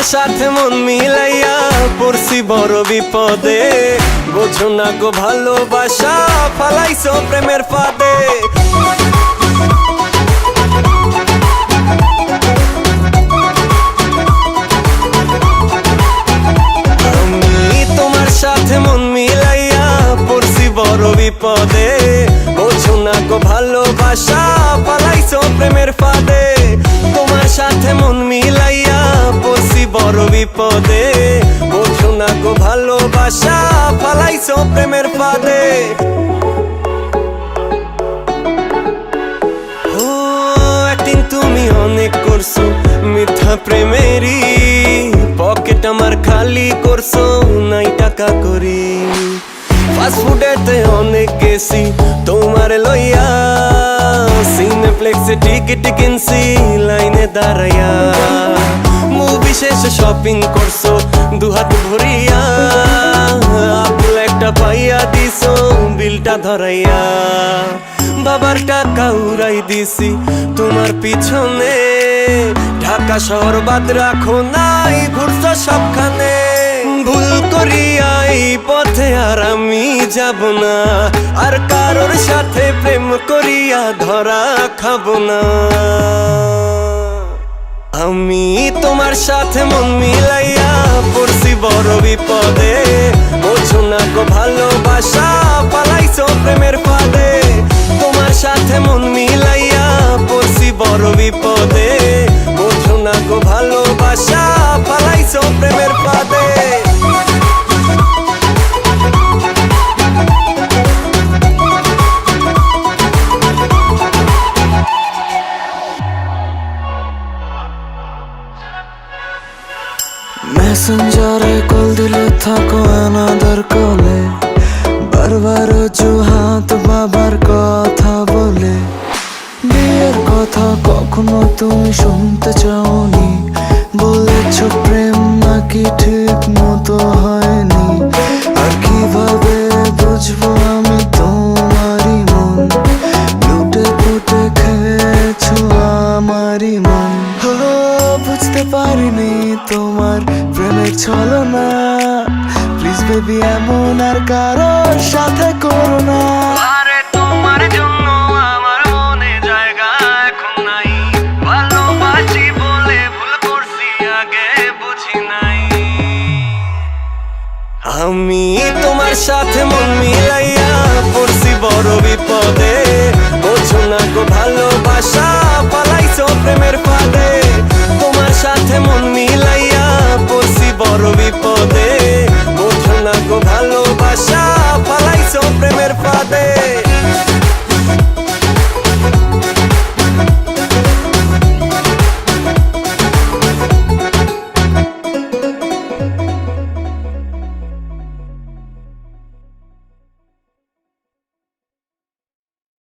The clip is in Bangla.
তোমার সাথে মন মিলাইয়া পড়ছি বড় বিপদে, বোঝো না গো ভালোবাসা ফালাইছো প্রেমের ফাঁদে। আমি তোমার সাথে মন মিলাইয়া পড়ছি বড় বিপদে, বোঝো না গো ভালোবাসা ফালাইছো প্রেমের ফাঁদে। তোমার সাথে মন মিলাইয়া পড়ছি বড় বিপদে, বোঝো না গো ভালোবাসা ফালাইছো প্রেমের ফাঁদে। ও একদিন তুমি অনেক করছো মিথ্যা প্রেমেরই, পকেট আমার খালি করছো নাই টাকা করি। ফাস্টফুডেতে অনেক গেছি তোমার লইয়া, সিনেপ্লেক্সে টিকিট কিনছি লাইনে দাঁড়াইয়া। মুভি শেষে শপিং করছো দুহাত ভরিয়া, আপেল একটা পাইয়া দিছো বিলটা ধরাইয়া। বাবার টাকা উড়াই দিছি তোমার পিছনে, ঢাকা শহর বাদ রাখো নাই ঘুরছো সবখানে। ভুল করিয়া এই পথে আর আমি যাব না, আর কারোর সাথে প্রেম করিয়া ধরা খাবো না। আমি তোমার সাথে মন মিলাইয়া পড়ছি বড় বিপদে, বোঝো না গো ভালোবাসা পালাইছো প্রেমের ফাঁদে। তোমার সাথে মন মিলাইয়া পড়ছি বড় বিপদে, বোঝো না গো ভালোবাসা পালাইছো প্রেমের ফাঁদে। মেসেঞ্জারে কল দিলে থাকো অ্যানাদার কলে, বারবার অজুহাত বাবার কথা বলে। বিয়ের কথা কখনো তুমি শুনতে চাওনি, বলেছ প্রেম নাকি ঠিক মতো হয়নি। আর কিভাবে বুঝবো আমি তোমারই মন, লুটে পুটে খেয়েছো আমারই মন। বুঝতে পারিনি তোমার প্রেমের ছলনা, প্লিজ বেবি এমন আর কারোর সাথে করো না। আরে তোমার জন্য আমার মনে জায়গা এখন নাই, ভালোবাসি বলে ভুল করছি আগে বুঝি নাই। আমি তোমার সাথে মন